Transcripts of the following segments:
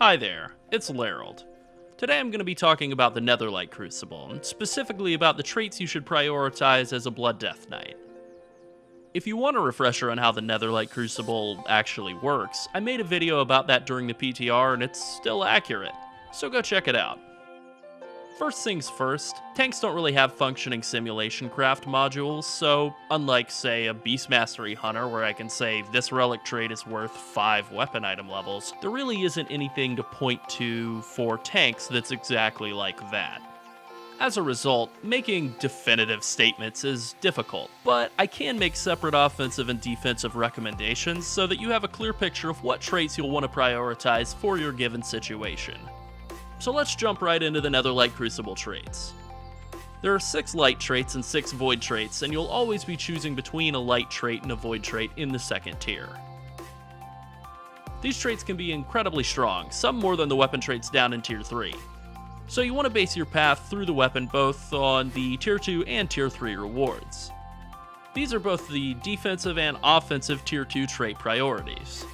Hi there, it's Llarold. Today I'm going to be talking about the Netherlight Crucible, and specifically about the traits you should prioritize as a Blood Death Knight. If you want a refresher on how the Netherlight Crucible actually works, I made a video about that during the PTR and it's still accurate, so go check it out. First things first, tanks don't really have functioning simulation craft modules, so unlike, say, a Beast Mastery Hunter where I can say this relic trait is worth 5 weapon item levels, there really isn't anything to point to for tanks that's exactly like that. As a result, making definitive statements is difficult, but I can make separate offensive and defensive recommendations so that you have a clear picture of what traits you'll want to prioritize for your given situation. So let's jump right into the Netherlight Crucible traits. There are 6 light traits and 6 void traits, and you'll always be choosing between a light trait and a void trait in the second tier. These traits can be incredibly strong, some more than the weapon traits down in tier 3. So you want to base your path through the weapon both on the tier 2 and tier 3 rewards. These are both the defensive and offensive tier 2 trait priorities.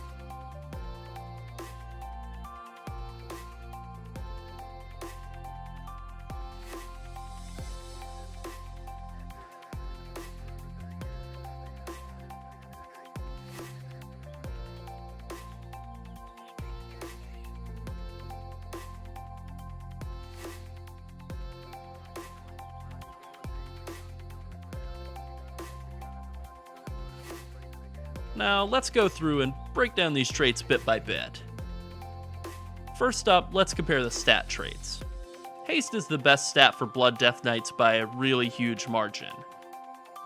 Now, let's go through and break down these traits bit by bit. First up, let's compare the stat traits. Haste is the best stat for Blood Death Knights by a really huge margin.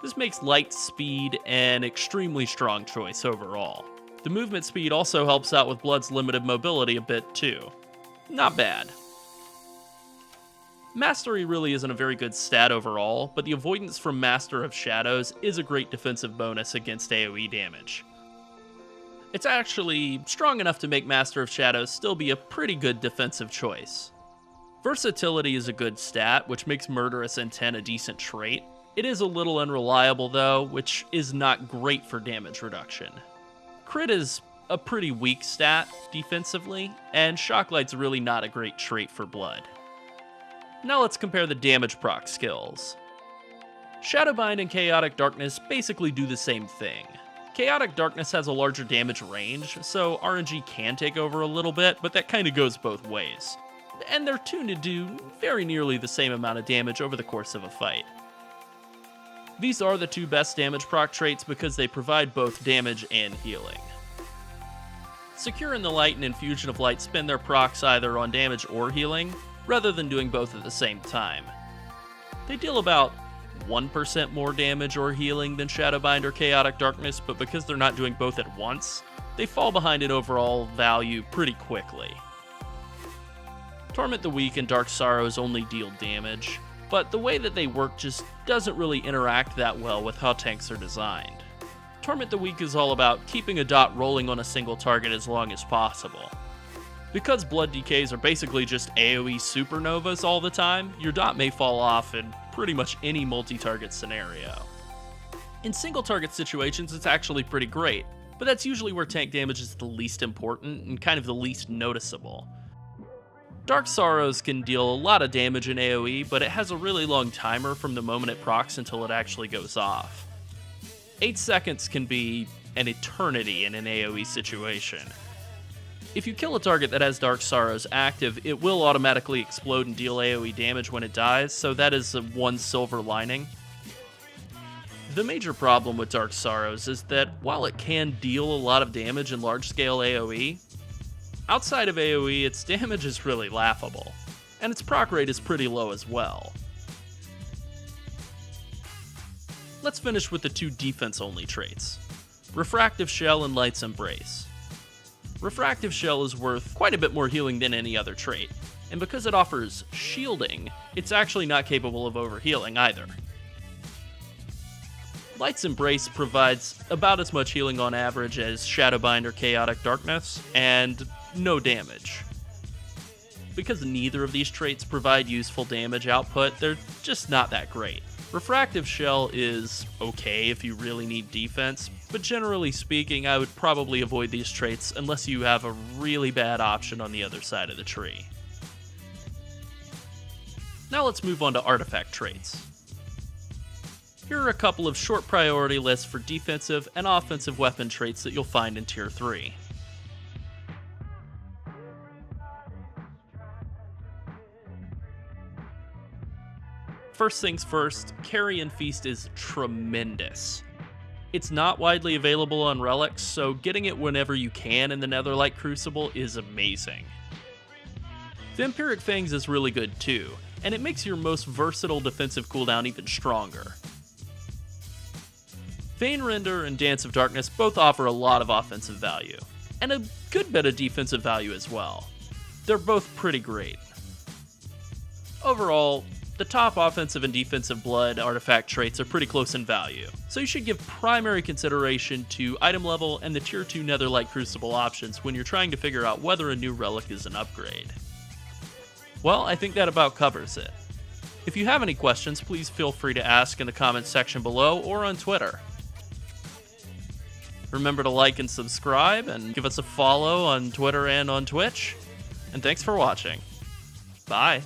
This makes light speed an extremely strong choice overall. The movement speed also helps out with Blood's limited mobility a bit too. Not bad. Mastery really isn't a very good stat overall, but the avoidance from Master of Shadows is a great defensive bonus against AoE damage. It's actually strong enough to make Master of Shadows still be a pretty good defensive choice. Versatility is a good stat, which makes Murderous Intent a decent trait. It is a little unreliable though, which is not great for damage reduction. Crit is a pretty weak stat defensively, and Shocklight's really not a great trait for Blood. Now let's compare the damage proc skills. Shadowbind and Chaotic Darkness basically do the same thing. Chaotic Darkness has a larger damage range, so RNG can take over a little bit, but that kinda goes both ways. And they're tuned to do very nearly the same amount of damage over the course of a fight. These are the 2 best damage proc traits because they provide both damage and healing. Secure in the Light and Infusion of Light spend their procs either on damage or healing, rather than doing both at the same time. They deal about 1% more damage or healing than Shadowbind or Chaotic Darkness, but because they're not doing both at once, they fall behind in overall value pretty quickly. Torment the Weak and Dark Sorrows only deal damage, but the way that they work just doesn't really interact that well with how tanks are designed. Torment the Weak is all about keeping a dot rolling on a single target as long as possible. Because Blood Decays are basically just AoE supernovas all the time, your dot may fall off in pretty much any multi-target scenario. In single-target situations, it's actually pretty great, but that's usually where tank damage is the least important and kind of the least noticeable. Dark Sorrows can deal a lot of damage in AoE, but it has a really long timer from the moment it procs until it actually goes off. 8 seconds can be an eternity in an AoE situation. If you kill a target that has Dark Sorrows active, it will automatically explode and deal AoE damage when it dies, so that is one silver lining. The major problem with Dark Sorrows is that while it can deal a lot of damage in large-scale AoE, outside of AoE its damage is really laughable, and its proc rate is pretty low as well. Let's finish with the 2 defense-only traits, Refractive Shell and Light's Embrace. Refractive Shell is worth quite a bit more healing than any other trait, and because it offers shielding, it's actually not capable of overhealing either. Light's Embrace provides about as much healing on average as Shadowbind or Chaotic Darkness, and no damage. Because neither of these traits provide useful damage output, they're just not that great. Refractive Shell is okay if you really need defense, but generally speaking, I would probably avoid these traits unless you have a really bad option on the other side of the tree. Now let's move on to artifact traits. Here are a couple of short priority lists for defensive and offensive weapon traits that you'll find in Tier 3. First things first, Carry and Feast is tremendous. It's not widely available on relics, so getting it whenever you can in the Netherlight Crucible is amazing. Vampiric Fangs is really good too, and it makes your most versatile defensive cooldown even stronger. Vein Render and Dance of Darkness both offer a lot of offensive value, and a good bit of defensive value as well. They're both pretty great. Overall, the top offensive and defensive blood artifact traits are pretty close in value, so you should give primary consideration to item level and the Tier 2 Netherlight Crucible options when you're trying to figure out whether a new relic is an upgrade. Well, I think that about covers it. If you have any questions, please feel free to ask in the comments section below or on Twitter. Remember to like and subscribe, and give us a follow on Twitter and on Twitch. And thanks for watching. Bye.